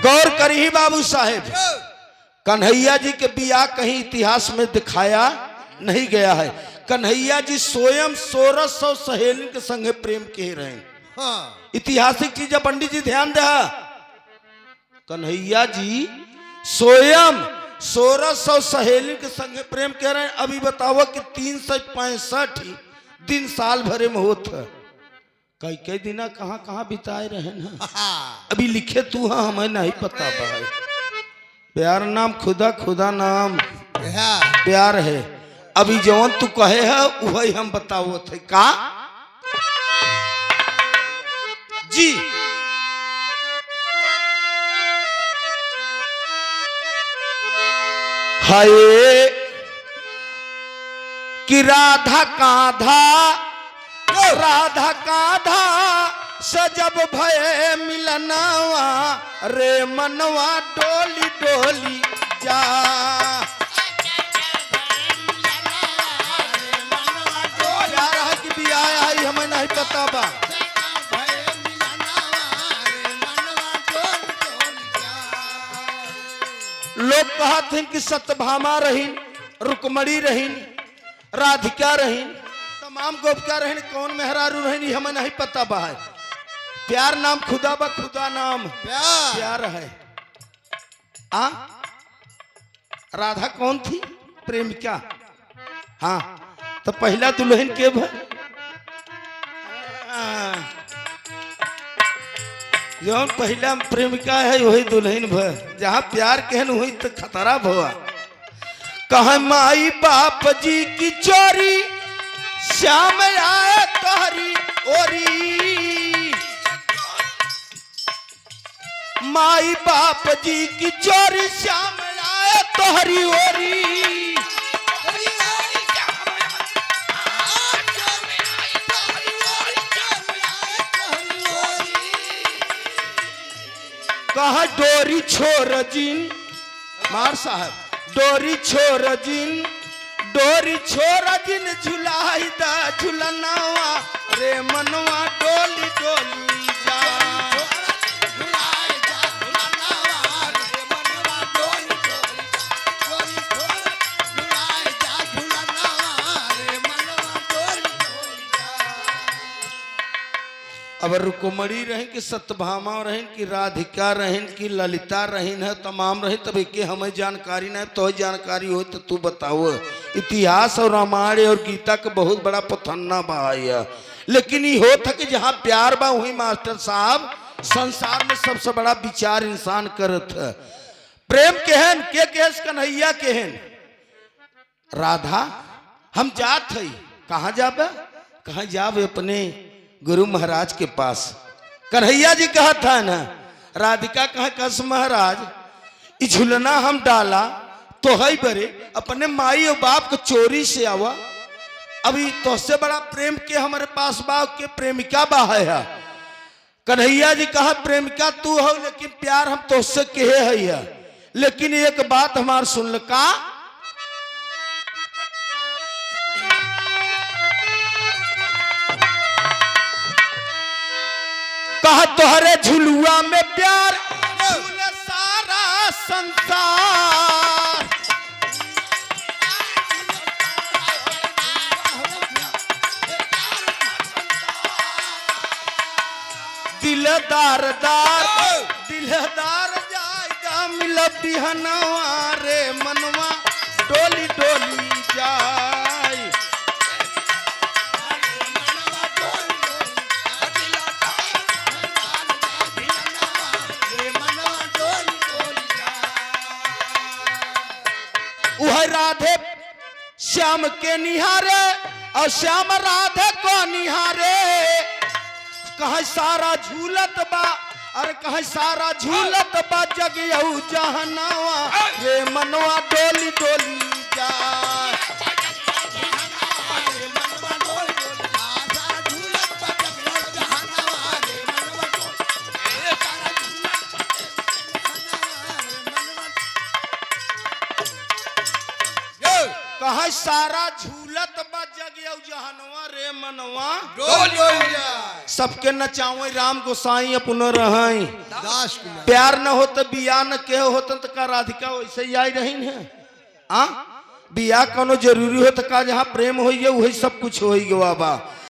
गौर करी बाबू साहेब, कन्हैया जी के बियाह कहीं इतिहास में दिखाया नहीं गया है। कन्हैया जी स्वयं 1600 सहेली के संगे प्रेम किए रहे। हाँ। ऐतिहासिक चीज है पंडित जी, ध्यान दे। कन्हैया जी स्वयं 1600 सहेली के संगे प्रेम कह रहे हैं। अभी बताओ कि 365 दिन साल भरे में होता, कई कई दिन कहाँ कहाँ बिताए रहे ना। अभी लिखे तू हाँ हमें नहीं पता भाई। प्यार नाम खुदा, खुदा नाम प्यार है। अभी जवन तू कहे है वही हम बताओ थे का जी। हाय कि राधा काधा, राधा काधा सजब भय मिलनवा रे मनवा डोली डोली जा। प्यार है कि भी आया है हमें नहीं पता बा। लोग कहते हैं कि सत्यभामा रहीन, रुक्मणी रहीन, राधिका रहीन, तमाम गोपिका रहीन, कौन मेहरारू रहीन हमें नहीं पता बा। प्यार नाम खुदा बा, खुदा नाम प्यार है। आ राधा कौन थी? प्रेमिका। हाँ तो पहला दुल्हन के भाई जौन पहला प्रेमिका है वही दुल्हन भ। जहाँ प्यार कहन वही तो खतरा भवा। कहा माई बाप जी की चोरी श्याम आए तोहरी ओरी। माई बाप जी की चोरी श्याम आए तोहरी ओरी। कहा डोरी छोड़ जिन मार साहब, डोरी छोड़ जिन, डोरी छोड़ जिन झुलाई दा झुलनावा रे मनवा डोली डोली जा। अब रुक्मणी रहें कि सत्यभामा रहें कि राधिका रहें कि ललिता रहें है, तमाम रहें तब एक हमें जानकारी नहीं। तो जानकारी हो तो तू बताओ। इतिहास और रामायण और गीता का बहुत बड़ा पथन्ना बहाया। लेकिन ये हो था कि जहाँ प्यार बा वही मास्टर साहब संसार में सबसे बड़ा विचार इंसान करत है। प्रेम केहन के केस कन्हैया केहन राधा। हम जात है कहाँ जाबे, कहाँ जाबे अपने गुरु महाराज के पास। कन्हैया जी कहा था ना, राधिका कहा कस महाराज झुलना हम डाला तो है बरे अपने माई और बाप को चोरी से आवा। अभी तुझसे बड़ा प्रेम के हमारे पास बाप के प्रेमिका बा है। कन्हैया जी कहा प्रेमिका तू हो लेकिन प्यार हम तुझसे कहे है। लेकिन एक बात हमार सुन ल का। कहा तोहरे झुलुआ में प्यार झूले सारा संसार। दिलदार दार दिलदार जाएगा मिल बिहनवा रे मनवा डोली डोली जाए। वह राधे श्याम के निहारे और श्याम राधे को निहारे। कहीं सारा झूलत बा और कहीं सारा झूलत बा जग यहू जहनवा रे मनवा डोली डोली जा। कहा सारा झूलत बा जग जाओ जहनवा रे मनवा डोल डोल जाए सबके नचावे राम गोसाई अपनो रहाई दास कुमार प्यार न हो तो बिया न के होत तो का राधिका वैसे ही आई रही है आ बिया कोनो जरूरी हो तो का जहाँ प्रेम हो वही सब कुछ हो गवा बा